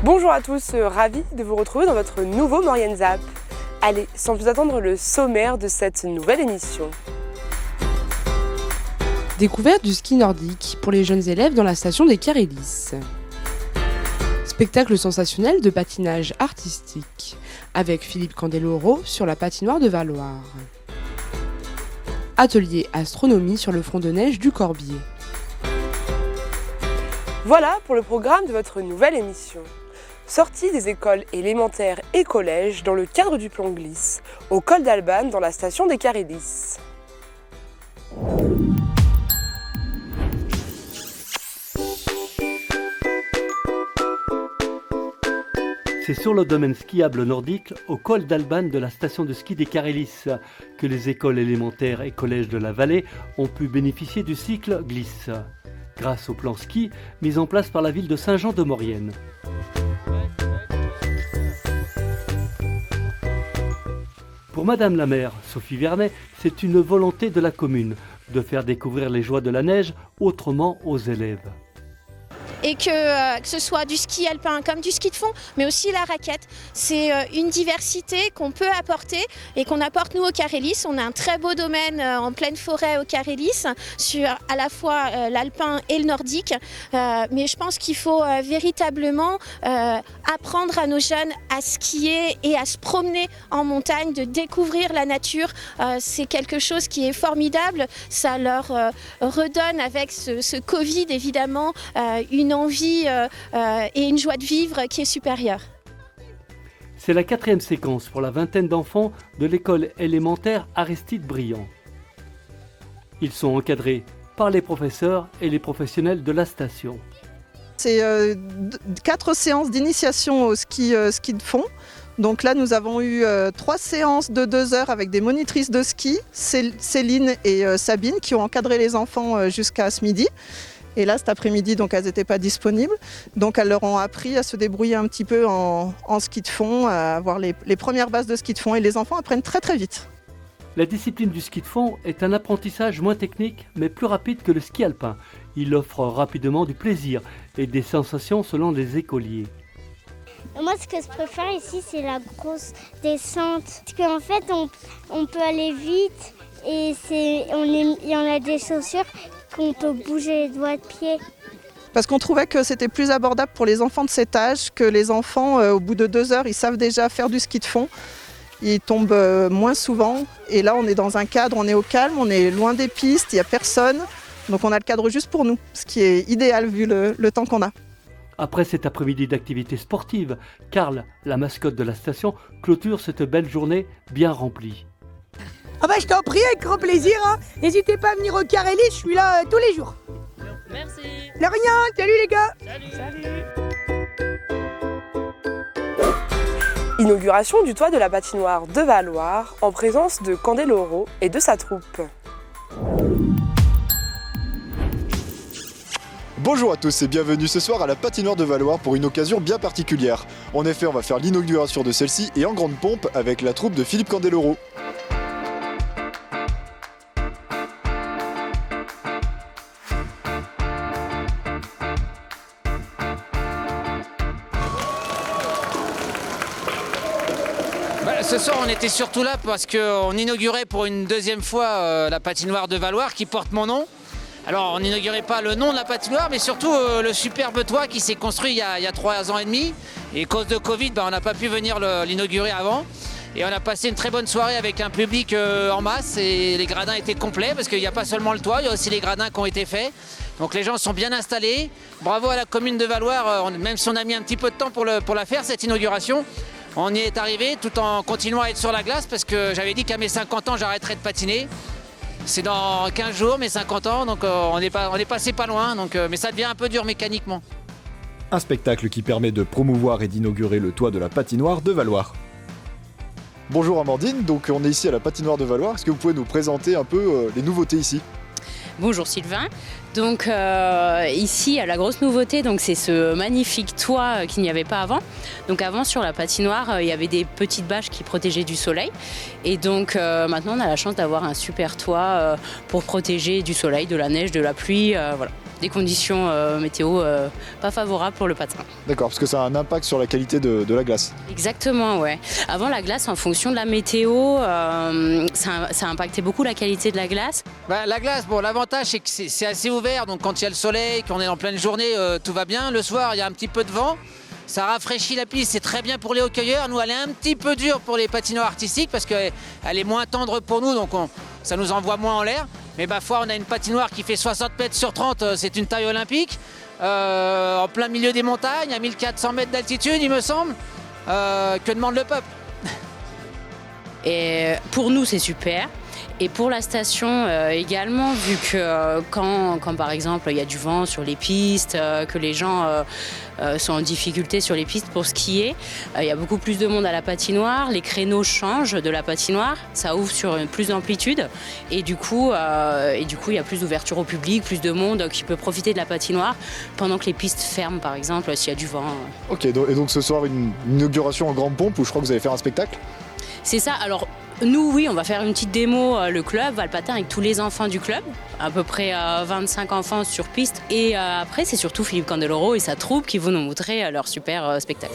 Bonjour à tous, ravi de vous retrouver dans votre nouveau Maurienne Zap. Allez, sans plus attendre, le sommaire de cette nouvelle émission. Découverte du ski nordique pour les jeunes élèves dans la station des Carélis. Spectacle sensationnel de patinage artistique avec Philippe Candeloro sur la patinoire de Valloire. Atelier astronomie sur le front de neige du Corbier. Voilà pour le programme de votre nouvelle émission. Sortie des écoles élémentaires et collèges dans le cadre du plan Glisse, au col d'Albane dans la station des Carélis. C'est sur le domaine skiable nordique, au col d'Albane de la station de ski des Carélis, que les écoles élémentaires et collèges de la vallée ont pu bénéficier du cycle Glisse, grâce au plan ski mis en place par la ville de Saint-Jean-de-Maurienne. Pour Madame la maire, Sophie Vernet, c'est une volonté de la commune de faire découvrir les joies de la neige autrement aux élèves. Et que ce soit du ski alpin comme du ski de fond, mais aussi la raquette. C'est une diversité qu'on peut apporter et qu'on apporte nous au Carélis. On a un très beau domaine en pleine forêt au Carélis, sur à la fois l'alpin et le nordique. Mais je pense qu'il faut véritablement apprendre à nos jeunes à skier et à se promener en montagne, de découvrir la nature. C'est quelque chose qui est formidable. Ça leur redonne avec ce Covid évidemment une envie et une joie de vivre qui est supérieure. C'est la 4e séquence pour la vingtaine d'enfants de l'école élémentaire Aristide Briand. Ils sont encadrés par les professeurs et les professionnels de la station. C'est 4 séances d'initiation au ski de fond. Donc là, nous avons eu 3 séances de 2 heures avec des monitrices de ski, Céline et Sabine, qui ont encadré les enfants jusqu'à ce midi. Et là, cet après-midi, donc, elles n'étaient pas disponibles. Donc, elles leur ont appris à se débrouiller un petit peu en ski de fond, à avoir les premières bases de ski de fond. Et les enfants apprennent très, très vite. La discipline du ski de fond est un apprentissage moins technique, mais plus rapide que le ski alpin. Il offre rapidement du plaisir et des sensations selon les écoliers. Moi, ce que je préfère ici, c'est la grosse descente. Parce qu'en fait, on peut aller vite et on a des chaussures qu'on peut bouger les doigts de pied. Parce qu'on trouvait que c'était plus abordable pour les enfants de cet âge, que les enfants, au bout de 2 heures, ils savent déjà faire du ski de fond. Ils tombent moins souvent. Et là, on est dans un cadre, on est au calme, on est loin des pistes, il n'y a personne. Donc on a le cadre juste pour nous, ce qui est idéal vu le temps qu'on a. Après cet après-midi d'activité sportive, Karl, la mascotte de la station, clôture cette belle journée bien remplie. Ah bah je t'en prie, avec grand plaisir, hein. N'hésitez pas à venir au Carélis, je suis là tous les jours. Merci. De rien, salut les gars. Salut. Inauguration du toit de la patinoire de Valloire en présence de Candeloro et de sa troupe. Bonjour à tous et bienvenue ce soir à la patinoire de Valloire pour une occasion bien particulière. En effet, on va faire l'inauguration de celle-ci et en grande pompe avec la troupe de Philippe Candeloro. Ce soir, on était surtout là parce qu'on inaugurait pour une 2e fois la patinoire de Valloire qui porte mon nom. Alors, on n'inaugurait pas le nom de la patinoire, mais surtout le superbe toit qui s'est construit il y a 3 ans et demi. Et à cause de Covid, on n'a pas pu venir l'inaugurer avant. Et on a passé une très bonne soirée avec un public en masse et les gradins étaient complets parce qu'il n'y a pas seulement le toit, il y a aussi les gradins qui ont été faits. Donc les gens sont bien installés. Bravo à la commune de Valloire, même si on a mis un petit peu de temps pour la faire, cette inauguration. On y est arrivé tout en continuant à être sur la glace parce que j'avais dit qu'à mes 50 ans, j'arrêterais de patiner. C'est dans 15 jours, mes 50 ans, donc on est passé pas loin, mais ça devient un peu dur mécaniquement. Un spectacle qui permet de promouvoir et d'inaugurer le toit de la patinoire de Valloire. Bonjour Amandine, donc on est ici à la patinoire de Valloire. Est-ce que vous pouvez nous présenter un peu les nouveautés ici ? Bonjour Sylvain. Donc ici, la grosse nouveauté, c'est ce magnifique toit qu'il n'y avait pas avant. Donc avant, sur la patinoire, il y avait des petites bâches qui protégeaient du soleil. Et donc maintenant, on a la chance d'avoir un super toit pour protéger du soleil, de la neige, de la pluie. Voilà. des conditions météo pas favorables pour le patin. D'accord, parce que ça a un impact sur la qualité de la glace. Exactement, ouais. Avant, la glace, en fonction de la météo, ça impactait beaucoup la qualité de la glace. La glace, bon, l'avantage c'est que c'est assez ouvert, donc quand il y a le soleil, quand on est en pleine journée, tout va bien. Le soir, il y a un petit peu de vent. Ça rafraîchit la piste, c'est très bien pour les hockeyeurs. Nous, elle est un petit peu dure pour les patinoires artistiques parce qu'elle est moins tendre pour nous, donc ça nous envoie moins en l'air. Mais foi, on a une patinoire qui fait 60 mètres sur 30, c'est une taille olympique. En plein milieu des montagnes, à 1400 mètres d'altitude, il me semble. Que demande le peuple? Et pour nous, c'est super. Et pour la station également, vu que quand par exemple il y a du vent sur les pistes, que les gens sont en difficulté sur les pistes pour skier, il y a beaucoup plus de monde à la patinoire, les créneaux changent de la patinoire, ça ouvre sur plus d'amplitude et du coup il y a plus d'ouverture au public, plus de monde qui peut profiter de la patinoire pendant que les pistes ferment par exemple s'il y a du vent. Ok, et donc ce soir une inauguration en grande pompe où je crois que vous allez faire un spectacle? C'est ça, alors nous oui, on va faire une petite démo, le club Valpatin avec tous les enfants du club, à peu près 25 enfants sur piste et après c'est surtout Philippe Candeloro et sa troupe qui vont nous montrer leur super spectacle.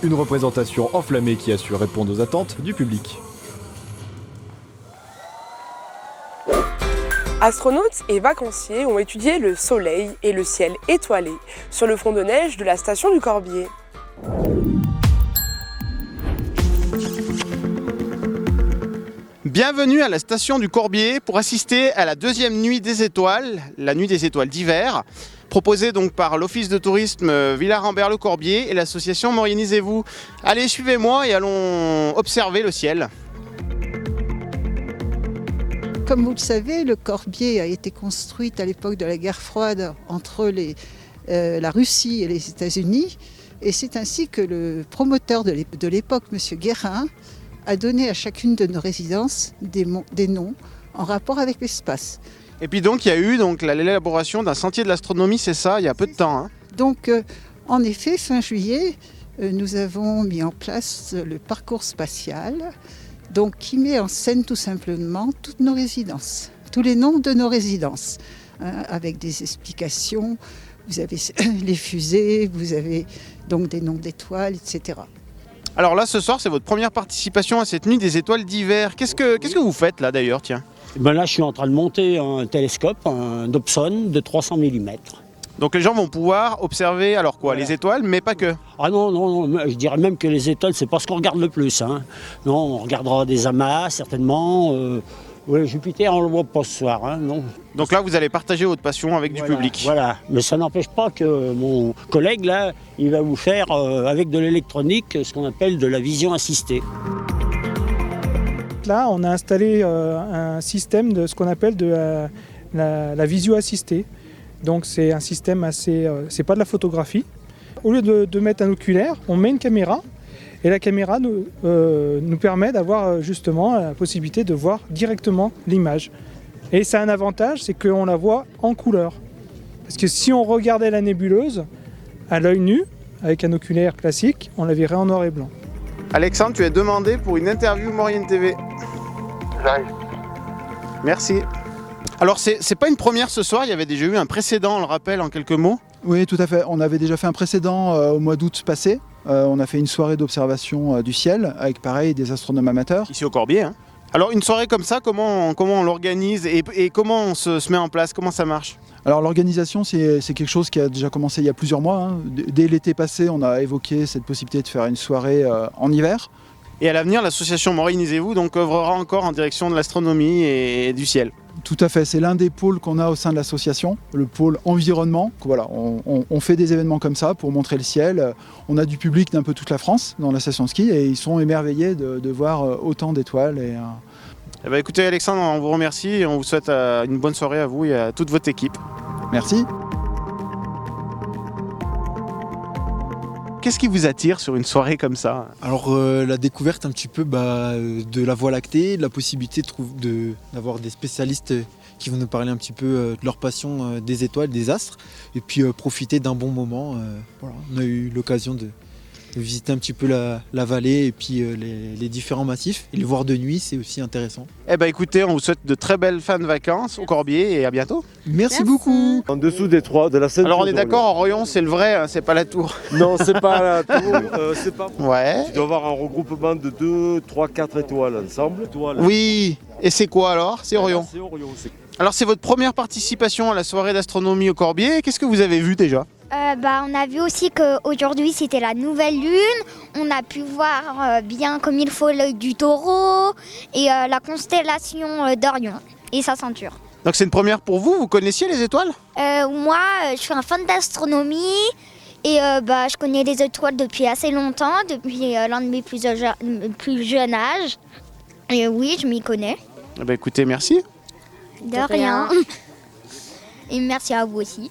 Une représentation enflammée qui a su répondre aux attentes du public. Astronautes et vacanciers ont étudié le soleil et le ciel étoilé sur le front de neige de la station du Corbier. Bienvenue à la station du Corbier pour assister à la deuxième nuit des étoiles, la nuit des étoiles d'hiver, proposée donc par l'Office de tourisme Villars-Rambert-le-Corbier et l'association Morianisez-vous. Allez, suivez-moi et allons observer le ciel. Comme vous le savez, le Corbier a été construit à l'époque de la guerre froide entre la Russie et les États-Unis. Et c'est ainsi que le promoteur de l'époque, M. Guérin, a donné à chacune de nos résidences des noms en rapport avec l'espace. Et puis donc il y a eu l'élaboration d'un sentier de l'astronomie, c'est ça, il y a peu de temps. Hein. Donc en effet, fin juillet, nous avons mis en place le parcours spatial, donc qui met en scène tout simplement toutes nos résidences, tous les noms de nos résidences, hein, avec des explications. Vous avez les fusées, vous avez donc des noms d'étoiles, etc. Alors là, ce soir, c'est votre première participation à cette nuit des étoiles d'hiver. Qu'est-ce que vous faites là d'ailleurs, tiens? Là, je suis en train de monter un télescope, un Dobson de 300 mm. Donc les gens vont pouvoir observer, alors quoi, voilà. Les étoiles, mais pas que? Ah non, je dirais même que les étoiles, c'est pas ce qu'on regarde le plus. Hein. Non, on regardera des amas, certainement. Jupiter, on le voit pas ce soir, hein, non. Donc là, vous allez partager votre passion avec du public. Voilà, mais ça n'empêche pas que mon collègue, là, il va vous faire, avec de l'électronique, ce qu'on appelle de la vision assistée. Là, on a installé un système de ce qu'on appelle de la visio assistée. Donc c'est un système assez... c'est pas de la photographie. Au lieu de mettre un oculaire, on met une caméra. Et la caméra nous permet d'avoir justement la possibilité de voir directement l'image. Et ça a un avantage, c'est qu'on la voit en couleur. Parce que si on regardait la nébuleuse à l'œil nu, avec un oculaire classique, on la verrait en noir et blanc. Alexandre, tu es demandé pour une interview Maurienne TV. J'arrive. Merci. Alors c'est pas une première ce soir, il y avait déjà eu un précédent, on le rappelle en quelques mots. Oui, tout à fait. On avait déjà fait un précédent au mois d'août passé. On a fait une soirée d'observation du ciel avec pareil des astronomes amateurs. Ici au Corbier. Hein. Alors une soirée comme ça, comment on l'organise et comment on se met en place, comment ça marche? Alors l'organisation, c'est quelque chose qui a déjà commencé il y a plusieurs mois. Hein. Dès l'été passé, on a évoqué cette possibilité de faire une soirée en hiver. Et à l'avenir, l'association Morianisez-vous donc œuvrera encore en direction de l'astronomie et du ciel. Tout à fait, c'est l'un des pôles qu'on a au sein de l'association, le pôle environnement. Voilà, on fait des événements comme ça pour montrer le ciel. On a du public d'un peu toute la France dans la station de ski et ils sont émerveillés de voir autant d'étoiles. Eh ben, écoutez Alexandre, on vous remercie et on vous souhaite une bonne soirée à vous et à toute votre équipe. Merci. Qu'est-ce qui vous attire sur une soirée comme ça? Alors la découverte un petit peu de la Voie lactée, de la possibilité d'avoir des spécialistes qui vont nous parler un petit peu de leur passion des étoiles, des astres, et puis profiter d'un bon moment. Voilà, on a eu l'occasion visiter un petit peu la vallée et puis les différents massifs. Et les voir de nuit, c'est aussi intéressant. Eh ben écoutez, on vous souhaite de très belles fins de vacances au Corbier et à bientôt. Merci beaucoup. En dessous des trois de la Seine. Alors on est d'accord, en Royon, c'est le vrai, hein, c'est pas la tour. Non, c'est pas la tour, c'est pas. Ouais. Tu dois avoir un regroupement de 2, 3, 4 étoiles ensemble. Oui, et c'est quoi alors? C'est Orion. C'est Orion. Alors c'est votre première participation à la soirée d'astronomie au Corbier. Qu'est-ce que vous avez vu déjà? On a vu aussi qu'aujourd'hui c'était la nouvelle lune. On a pu voir bien comme il faut l'œil du taureau et la constellation d'Orion et sa ceinture. Donc c'est une première pour vous, vous connaissiez les étoiles? Moi, je suis un fan d'astronomie et je connais les étoiles depuis assez longtemps, depuis l'un de mes plus jeunes âges. Et oui, je m'y connais. Eh ben, écoutez, merci. De rien. Et merci à vous aussi.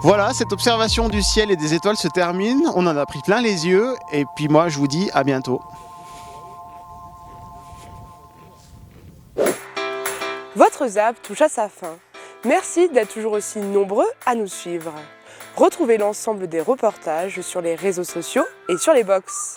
Voilà, cette observation du ciel et des étoiles se termine. On en a pris plein les yeux. Et puis moi, je vous dis à bientôt. Votre zap touche à sa fin. Merci d'être toujours aussi nombreux à nous suivre. Retrouvez l'ensemble des reportages sur les réseaux sociaux et sur les box.